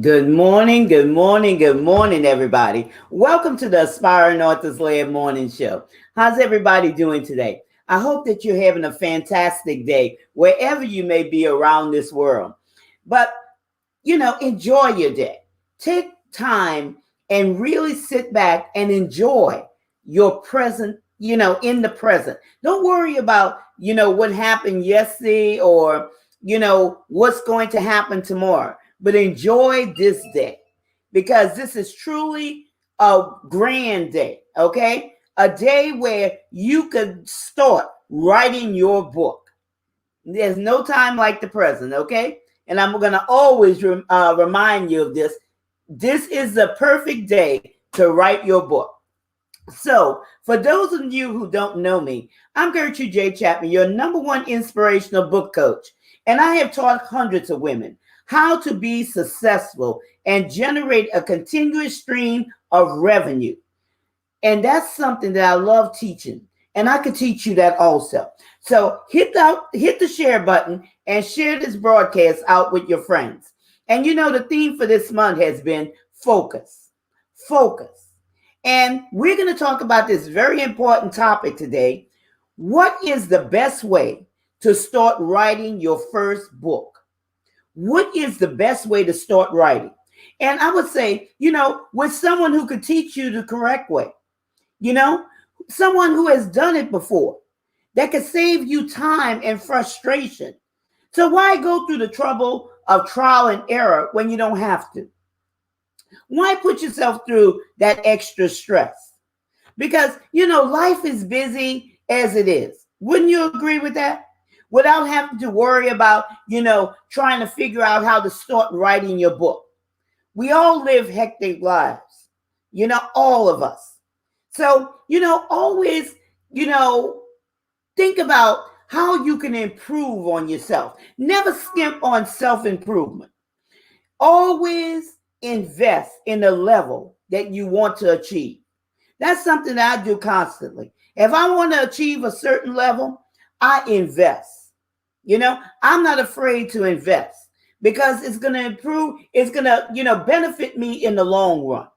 Good morning, good morning, good morning, everybody. Welcome to the Aspiring Authors Led Morning Show. How's everybody doing today? I hope that you're having a fantastic day wherever you may be around this world. But, enjoy your day. Take time and really sit back and enjoy your present, in the present. Don't worry about, what happened yesterday or, what's going to happen tomorrow, but enjoy this day because this is truly a grand day, okay? A day where you could start writing your book. There's no time like the present, okay? And I'm going to always remind you of this. This is the perfect day to write your book. So, for those of you who don't know me, I'm Gertrude J. Chapman, your number one inspirational book coach. And I have taught hundreds of women how to be successful and generate a continuous stream of revenue. And that's something that I love teaching. And I can teach you that also. So hit the share button and share this broadcast out with your friends. And the theme for this month has been focus. Focus. And we're going to talk about this very important topic today. What is the best way to start writing your first book? What is the best way to start writing? And I would say, with someone who could teach you the correct way, someone who has done it before that could save you time and frustration. So why go through the trouble of trial and error when you don't have to? Why put yourself through that extra stress? Because, life is busy as it is. Wouldn't you agree with that? Without having to worry about, trying to figure out how to start writing your book. We all live hectic lives, all of us. So, always, think about how you can improve on yourself. Never skimp on self-improvement. Always invest in the level that you want to achieve. That's something that I do constantly. If I want to achieve a certain level, I invest. I'm not afraid to invest because it's going to improve. It's going to, benefit me in the long run.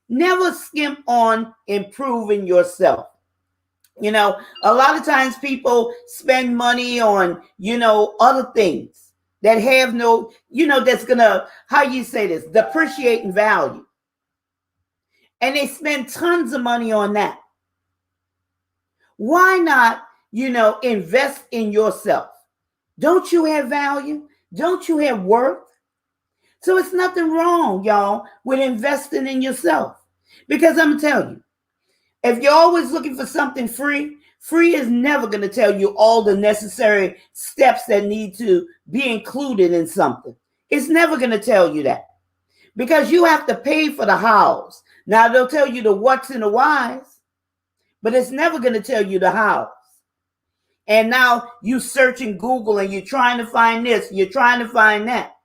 Never skimp on improving yourself. A lot of times people spend money on, other things that have no, that's going to, how you say this, depreciate in value. And they spend tons of money on that. Why not, invest in yourself? Don't you have value? Don't you have worth? So it's nothing wrong, y'all, with investing in yourself. Because I'm going to tell you, if you're always looking for something free, free is never going to tell you all the necessary steps that need to be included in something. It's never going to tell you that. Because you have to pay for the hows. Now, they'll tell you the what's and the whys, but it's never going to tell you the hows. And now you searching Google and you're trying to find this, you're trying to find that.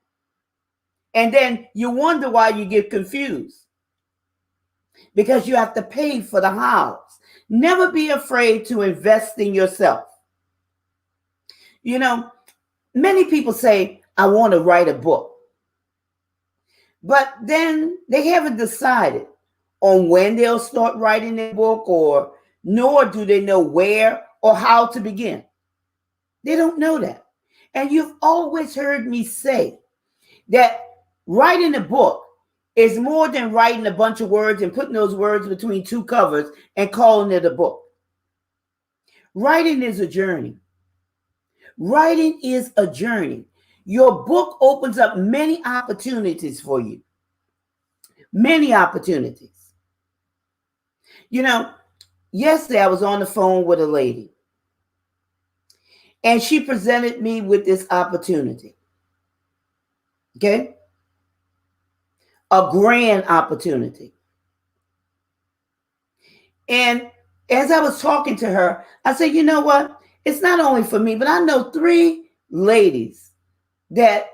And then you wonder why you get confused. Because you have to pay for the hows. Never be afraid to invest in yourself. Many people say, I want to write a book. But then they haven't decided on when they'll start writing their book, or nor do they know where or how to begin. They don't know that. And you've always heard me say that writing a book is more than writing a bunch of words and putting those words between two covers and calling it a book. Writing is a journey. Writing is a journey. Your book opens up many opportunities for you. Many opportunities. Yesterday I was on the phone with a lady. And she presented me with this opportunity. Okay? A grand opportunity. And as I was talking to her, I said, you know what? It's not only for me, but I know 3 ladies that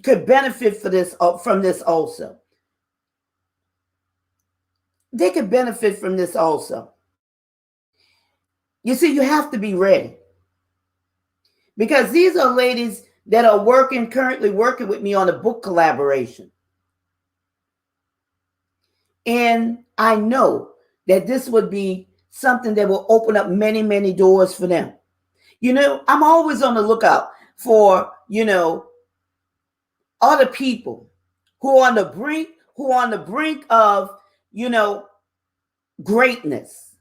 could benefit from this also. They could benefit from this also. You see, you have to be ready. Because these are ladies that are currently working with me on a book collaboration. And I know that this would be something that will open up many, many doors for them. I'm always on the lookout for, other people who are on the brink of, you know, greatness.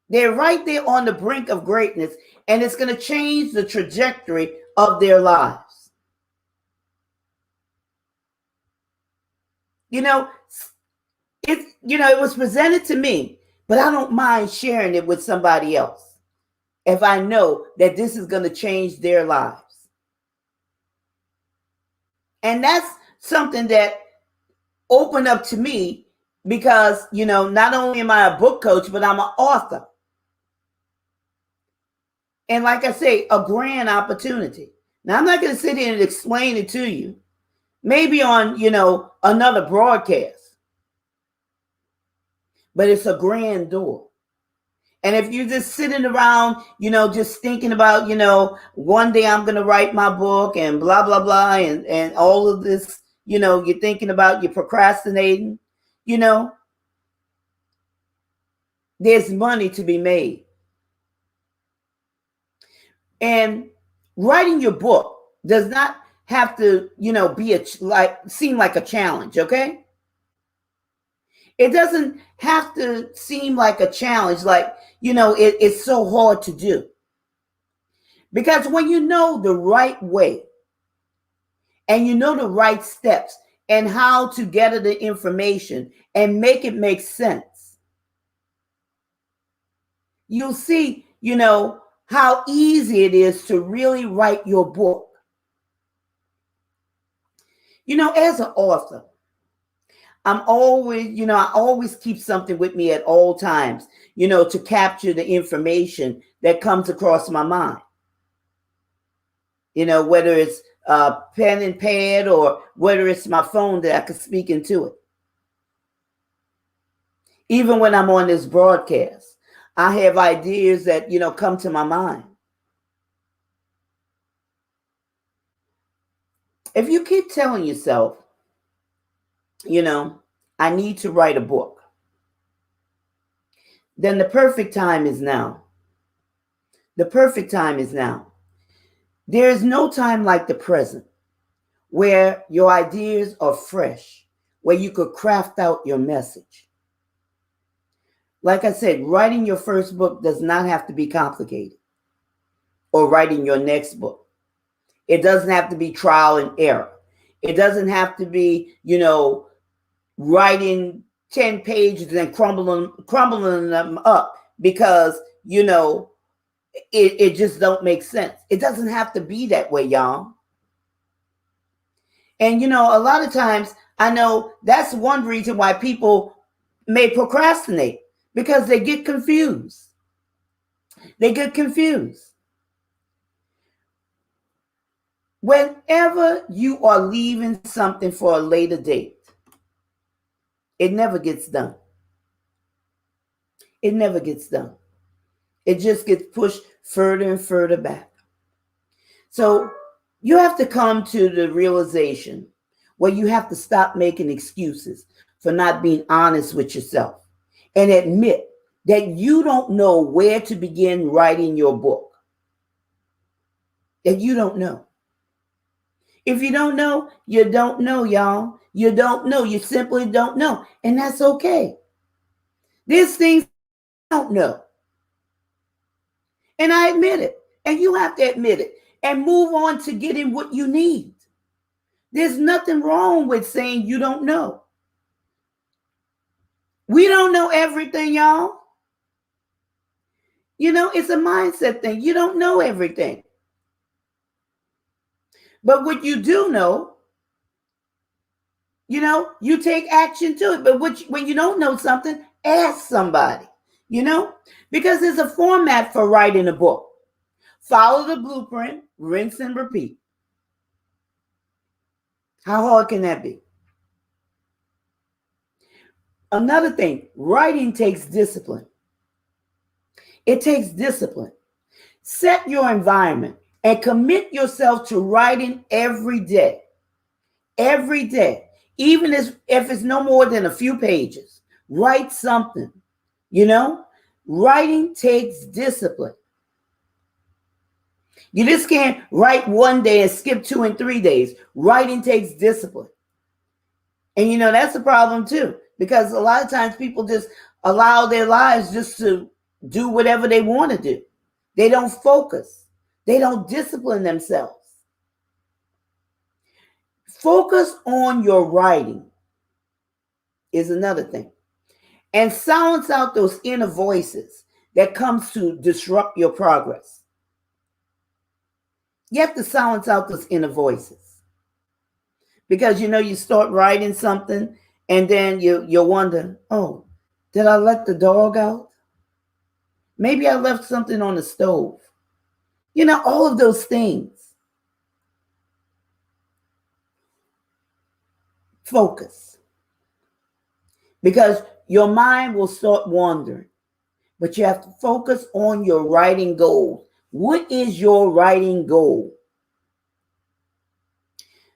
They're right there on the brink of greatness, and it's going to change the trajectory of their lives. It was presented to me, but I don't mind sharing it with somebody else if I know that this is going to change their lives. And that's something that opened up to me because, not only am I a book coach, but I'm an author. And like I say, a grand opportunity. Now, I'm not going to sit here and explain it to you. Maybe on, another broadcast. But it's a grand door. And if you're just sitting around, just thinking about, one day I'm going to write my book and blah, blah, blah, and all of this, you're thinking about, you're procrastinating, there's money to be made. And writing your book does not have to, seem like a challenge, okay? It doesn't have to seem like a challenge, like, it's so hard to do. Because when you know the right way and you know the right steps and how to gather the information and make it make sense, you'll see, how easy it is to really write your book. As an author, I always keep something with me at all times, to capture the information that comes across my mind. Whether it's pen and pad or whether it's my phone that I can speak into it. Even when I'm on this broadcast, I have ideas that, come to my mind. If you keep telling yourself, I need to write a book, then the perfect time is now. The perfect time is now. There is no time like the present where your ideas are fresh, where you could craft out your message. Like I said, writing your first book does not have to be complicated, or writing your next book. It doesn't have to be trial and error. It doesn't have to be, writing 10 pages and crumbling them up because, it just don't make sense. It doesn't have to be that way, y'all. And, a lot of times I know that's one reason why people may procrastinate, because they get confused. They get confused. Whenever you are leaving something for a later date, it never gets done. It never gets done. It just gets pushed further and further back. So you have to come to the realization where you have to stop making excuses for not being honest with yourself and admit that you don't know where to begin writing your book. That you don't know. If you don't know, you don't know, y'all. You don't know. You simply don't know. And that's okay. There's things I don't know. And I admit it. And you have to admit it. And move on to getting what you need. There's nothing wrong with saying you don't know. We don't know everything, y'all. It's a mindset thing. You don't know everything. But what you do know, you take action to it. But when you don't know something, ask somebody, because there's a format for writing a book. Follow the blueprint, rinse and repeat. How hard can that be? Another thing, writing takes discipline. It takes discipline. Set your environment and commit yourself to writing every day. Every day. Even if it's no more than a few pages, write something. You know, writing takes discipline. You just can't write one day and skip 2 and 3 days. Writing takes discipline. And that's a problem too, because a lot of times people just allow their lives just to do whatever they want to do. They don't focus. They don't discipline themselves. Focus on your writing is another thing. And silence out those inner voices that comes to disrupt your progress. You have to silence out those inner voices. Because you start writing something and then you wonder, oh, did I let the dog out? Maybe I left something on the stove. All of those things. Focus. Because your mind will start wandering. But you have to focus on your writing goals. What is your writing goal?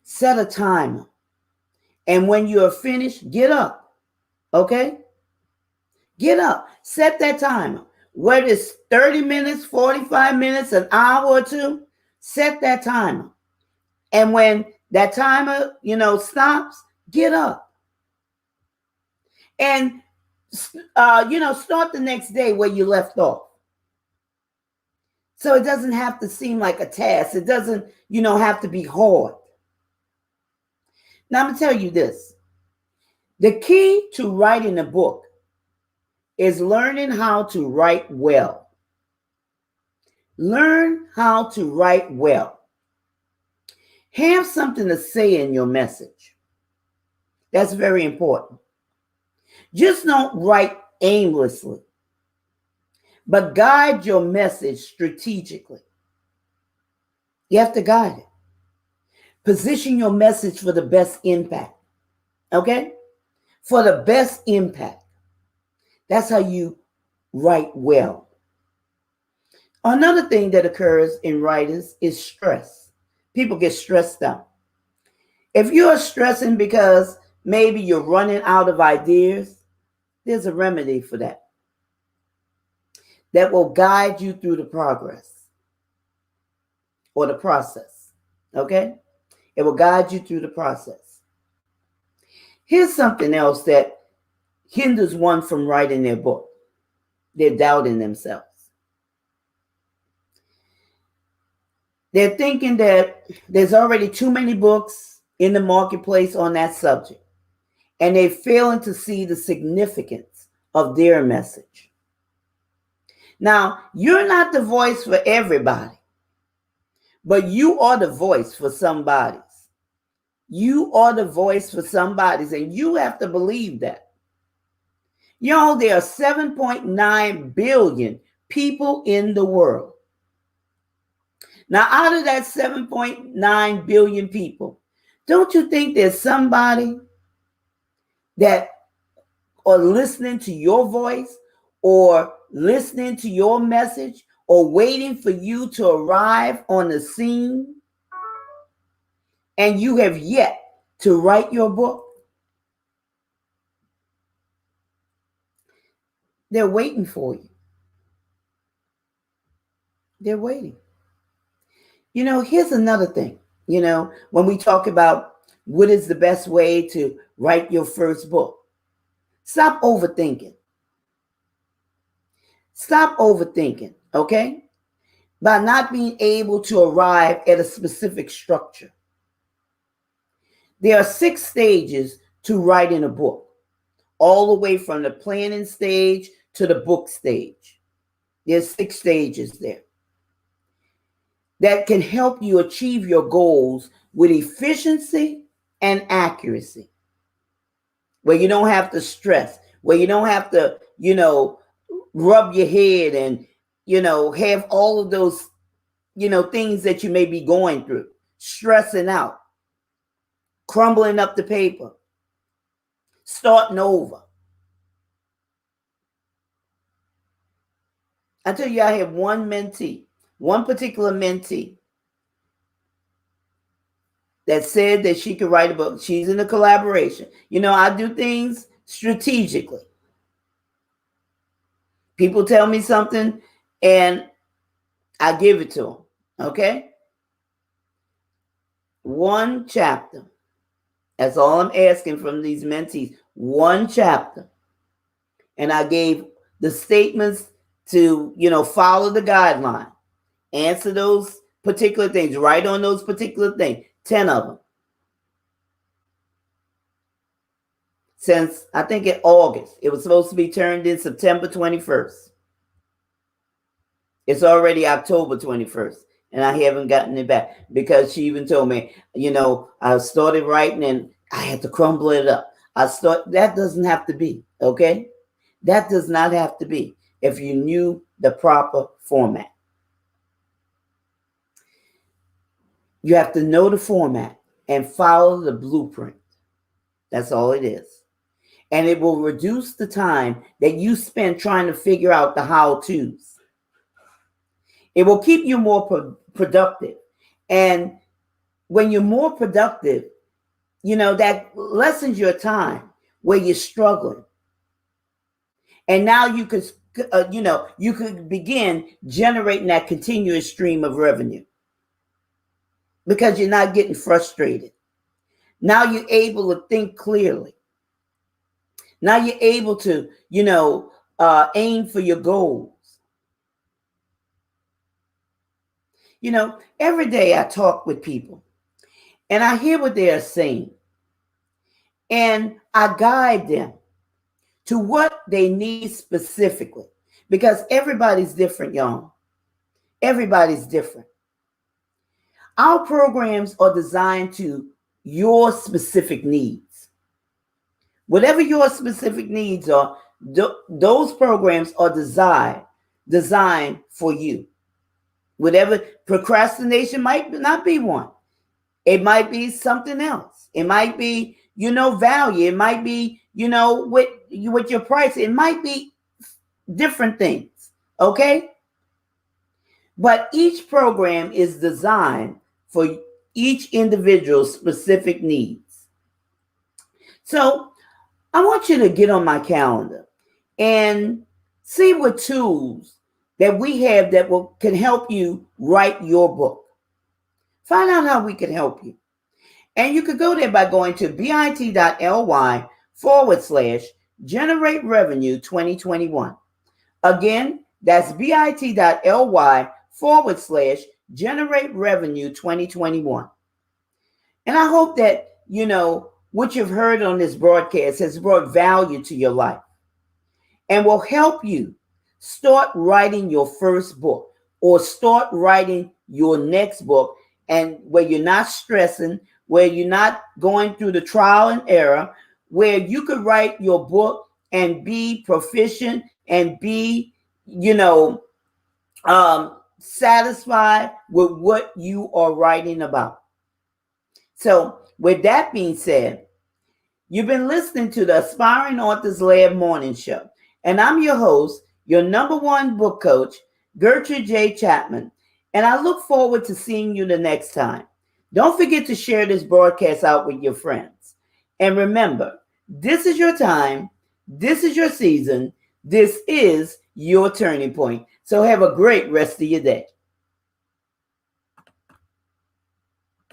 Set a timer. And when you are finished, get up. Okay? Get up. Set that timer. Whether it's 30 minutes, 45 minutes, an hour or two, set that timer. And when that timer, stops, get up. And, start the next day where you left off. So it doesn't have to seem like a task. It doesn't, have to be hard. Now, I'm going to tell you this. The key to writing a book is learning how to write well. Learn how to write well. Have something to say in your message. That's very important. Just don't write aimlessly, but guide your message strategically. You have to guide it. Position your message for the best impact. Okay? For the best impact. That's how you write well. Another thing that occurs in writers is stress. People get stressed out. If you're stressing because maybe you're running out of ideas, there's a remedy for that will guide you through the progress or the process. Okay? It will guide you through the process. Here's something else that hinders one from writing their book. They're doubting themselves. They're thinking that there's already too many books in the marketplace on that subject, and they're failing to see the significance of their message. Now, you're not the voice for everybody, but you are the voice for somebody's. You are the voice for somebody's, and you have to believe that. There are 7.9 billion people in the world. Now, out of that 7.9 billion people, don't you think there's somebody that are listening to your voice or listening to your message or waiting for you to arrive on the scene, and you have yet to write your book? They're waiting for you. They're waiting. Here's another thing. When we talk about what is the best way to write your first book, stop overthinking. Stop overthinking, okay? By not being able to arrive at a specific structure. There are 6 stages to writing a book, all the way from the planning stage to the book stage. There's 6 stages there that can help you achieve your goals with efficiency and accuracy, where you don't have to stress, where you don't have to, rub your head and, have all of those, things that you may be going through, stressing out, crumbling up the paper, starting over. I tell you, I have one particular mentee. that said that she could write a book. She's in a collaboration. I do things strategically. People tell me something and I give it to them. Okay? One chapter. That's all I'm asking from these mentees. One chapter. And I gave the statements to, follow the guideline. Answer those particular things. Write on those particular things. 10 of them. Since, I think in August. It was supposed to be turned in September 21st. It's already October 21st. And I haven't gotten it back. Because she even told me, I started writing and I had to crumble it up. That doesn't have to be. Okay? That does not have to be. If you knew the proper format. You have to know the format and follow the blueprint. That's all it is. And it will reduce the time that you spend trying to figure out the how-tos. It will keep you more productive. And when you're more productive, that lessens your time where you're struggling. And now you could, you could begin generating that continuous stream of revenue. Because you're not getting frustrated. Now you're able to think clearly. Now you're able to, aim for your goals. Every day I talk with people and I hear what they are saying. And I guide them to what they need specifically. Because everybody's different, y'all. Everybody's different. Our programs are designed to your specific needs. Whatever your specific needs are, those programs are designed for you. Whatever procrastination might not be one. It might be something else. It might be, value. It might be, with your price. It might be different things. Okay? But each program is designed for each individual's specific needs. So I want you to get on my calendar and see what tools that we have that can help you write your book. Find out how we can help you. And you could go there by going to bit.ly/generate revenue 2021. Again, that's bit.ly/generate revenue 2021. And I hope that, what you've heard on this broadcast has brought value to your life and will help you start writing your first book or start writing your next book, and where you're not stressing, where you're not going through the trial and error, where you could write your book and be proficient and be, satisfied with what you are writing about. So with that being said, you've been listening to the Aspiring Authors Lab Morning Show. And I'm your host, your number one book coach, Gertrude J. Chapman. And I look forward to seeing you the next time. Don't forget to share this broadcast out with your friends. And remember, this is your time. This is your season. This is your turning point. So have a great rest of your day.